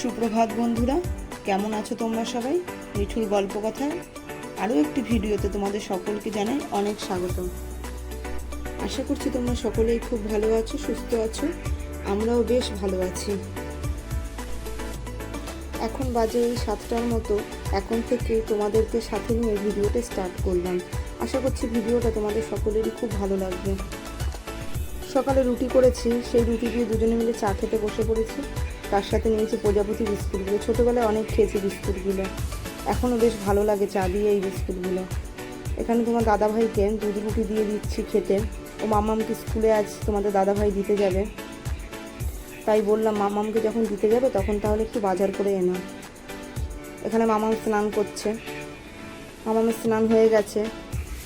সুপ্রভাত বন্ধুরা, কেমন আছো তোমরা সবাই? মিঠুর গল্প কথায় আরও একটি ভিডিওতে তোমাদের সকলকে জানাই অনেক স্বাগতম। আশা করছি তোমরা সকলেই খুব ভালো আছো, সুস্থ আছো। আমরাও বেশ ভালো আছি। এখন বাজে ওই 7টার মতো। এখন থেকে তোমাদেরকে সাথে নিয়ে ভিডিওটা স্টার্ট করলাম। আশা করছি ভিডিওটা তোমাদের সকলেরই খুব ভালো লাগবে। সকালে রুটি করেছি, সেই রুটি দিয়ে দুজনে মিলে চা খেতে বসে পড়েছি। তার সাথে নিয়েছি প্রজাপতি বিস্কুটগুলো। ছোটোবেলায় অনেক খেয়েছি বিস্কুটগুলো, এখনও বেশ ভালো লাগে চা দিয়ে এই বিস্কুটগুলো। এখানে তোমার দাদাভাইকে দুধ রুটি দিয়ে দিচ্ছি খেতে। ও মামামকে স্কুলে আজ তোমাদের দাদাভাই দিতে যাবে, তাই বললাম মামামকে যখন দিতে যাবে তখন তাহলে একটু বাজার করে এনো। এখানে মামাম স্নান করছে, মামামের স্নান হয়ে গেছে,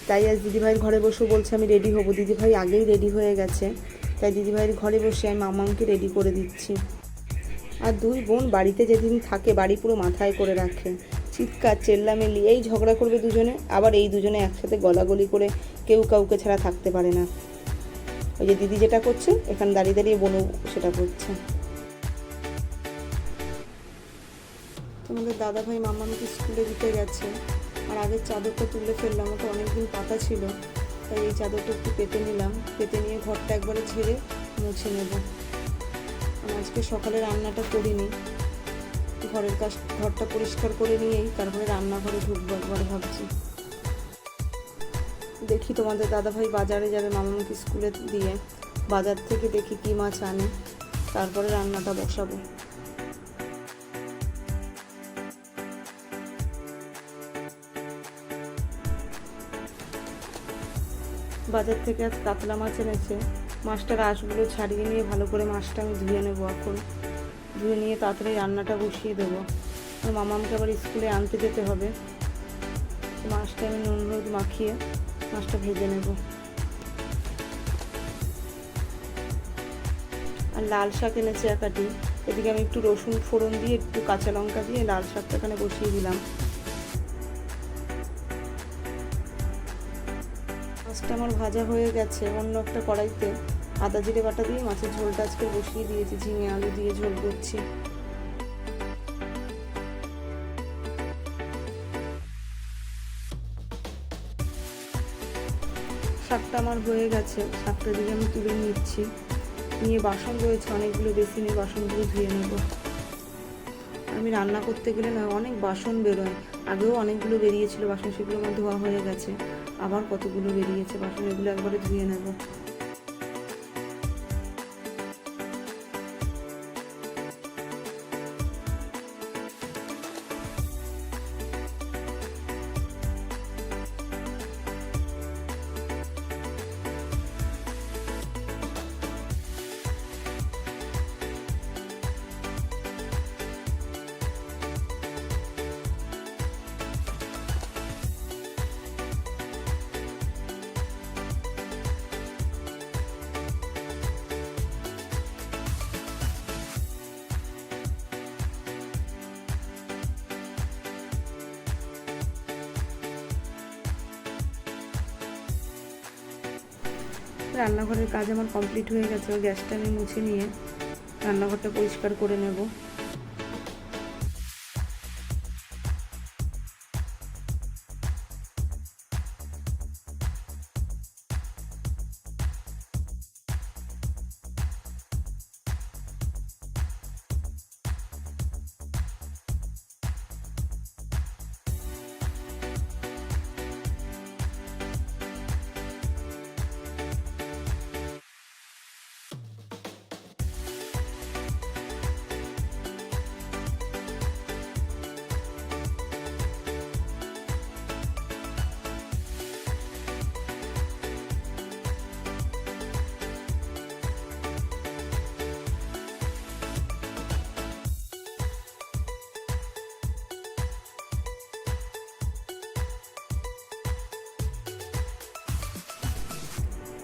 তাই আজ দিদিভাইয়ের ঘরে বসে বলছে আমি রেডি হব। দিদিভাই আগেই রেডি হয়ে গেছে, তাই দিদিভাইয়ের ঘরে বসে আমি মামামকে রেডি করে দিচ্ছি। আর দুই বোন বাড়িতে যেদিন থাকে বাড়ি পুরো মাথায় করে রাখে। চিৎকার চেল্লামেল্লি, এই ঝগড়া করবে দুজনে, আবার এই দুজনে একসাথে গলাগলি করে কেউ কাউকে ছাড়া থাকতে পারে না। ওই যে দিদি যেটা করছে, এখানে দাঁড়িয়ে দাঁড়িয়ে বোনও সেটা করছে। তোমাদের দাদাভাই মামামকে স্কুলে দিতে গেছে, আর আগের চাদরটা তুলে ফেললাম, ওটা অনেকদিন পাতা ছিল, তাই এই চাদরটা একটু পেতে নিলাম। পেতে নিয়ে ঘরটা একবারে ঝেড়ে মুছে নেব। আজকে সকালে রান্নাটা করিনি, ঘরটা পরিষ্কার করে নিয়েই তারপরে রান্নাঘরে ঢুকবো একবার ভাবছি। দেখি তোমাদের দাদাভাই বাজারে যাবে মামাকে স্কুলে দিয়ে, বাজার থেকে দেখি কি মাছ আনে, তারপরে রান্নাটা বসাবো। বাজার থেকে আজ কাতলা মাছ এনেছে। মাছটার আঁশগুলো ছাড়িয়ে নিয়ে ভালো করে মাছটা আমি ধুয়ে নেবো। এখন ধুয়ে নিয়ে তাড়াতাড়ি রান্নাটা বসিয়ে দেবো। আর মামামকে আবার স্কুলে আনতে যেতে হবে। মাছটা আমি নুন হলুদ মাখিয়ে মাছটা ভেজে নেব। আর লাল শাক এনেছে একাটি। এদিকে আমি একটু রসুন ফোড়ন দিয়ে একটু কাঁচা লঙ্কা দিয়ে লাল শাকটা এখানে বসিয়ে দিলাম। মাছটা আমার ভাজা হয়ে গেছে। অন্য একটা কড়াইতে আদা জিরে বাটা দিয়ে মাছের ঝোলটা আজকে বসিয়ে দিয়েছি। ঝিঙে আলু দিয়ে ঝোল করছি। শাকটা আমার হয়ে গেছে, শাকটা দিয়ে আমি তুলে নিচ্ছি। নিয়ে বাসন রয়েছে অনেকগুলো, বেসিনে বাসনগুলো ধুয়ে নেব। আমি রান্না করতে গেলে না অনেক বাসন বেরোয়। আগেও অনেকগুলো বেরিয়েছিল বাসন, সেগুলো আমার ধোয়া হয়ে গেছে। আবার কতগুলো বেরিয়েছে বাসন, এগুলো একবারে ধুয়ে নেব। রান্নাঘরের কাজ আমার কমপ্লিট হয়ে গেছে। গ্যাসটা আমি মুছে নিয়ে রান্নাঘরটা পরিষ্কার করে নেব।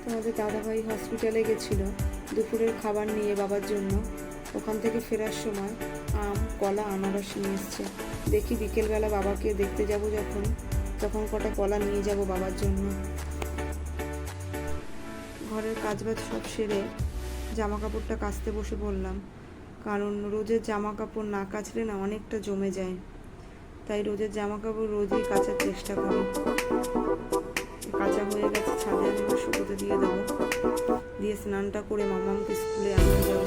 তোমাদের দাদাভাই হসপিটালে গেছিলো দুপুরের খাবার নিয়ে বাবার জন্য। ওখান থেকে ফেরার সময় আম, কলা, আনারস নিয়ে এসছে। দেখি বিকেলবেলা বাবাকে দেখতে যাব তখন কটা কলা নিয়ে যাব বাবার জন্য। ঘরের কাজবাজ সব সেরে জামা কাপড়টা কাচতে বসে পড়লাম। কারণ রোজের জামা কাপড় না কাচলে না অনেকটা জমে যায়, তাই রোজের জামা কাপড় রোজই কাচার চেষ্টা করি। কাচা হয়ে গেছে, ছাদে আমি শুকোতে দিয়ে দেবো, দিয়ে স্নানটা করে মামামকে স্কুলে আনতে যাবো।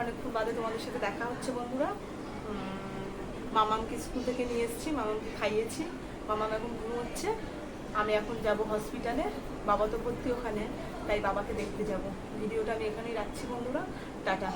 অনেকক্ষণ বাদে তোমাদের সাথে দেখা হচ্ছে বন্ধুরা। মামামকে স্কুল থেকে নিয়ে এসেছি, মামামকে খাইয়েছি, মামাম এখন ঘুমোচ্ছে। আমি এখন যাব হসপিটালে, বাবা তো ভর্তি ওখানে, তাই বাবাকে দেখতে যাব। ভিডিওটা আমি এখানেই রাখছি বন্ধুরা, টাটা।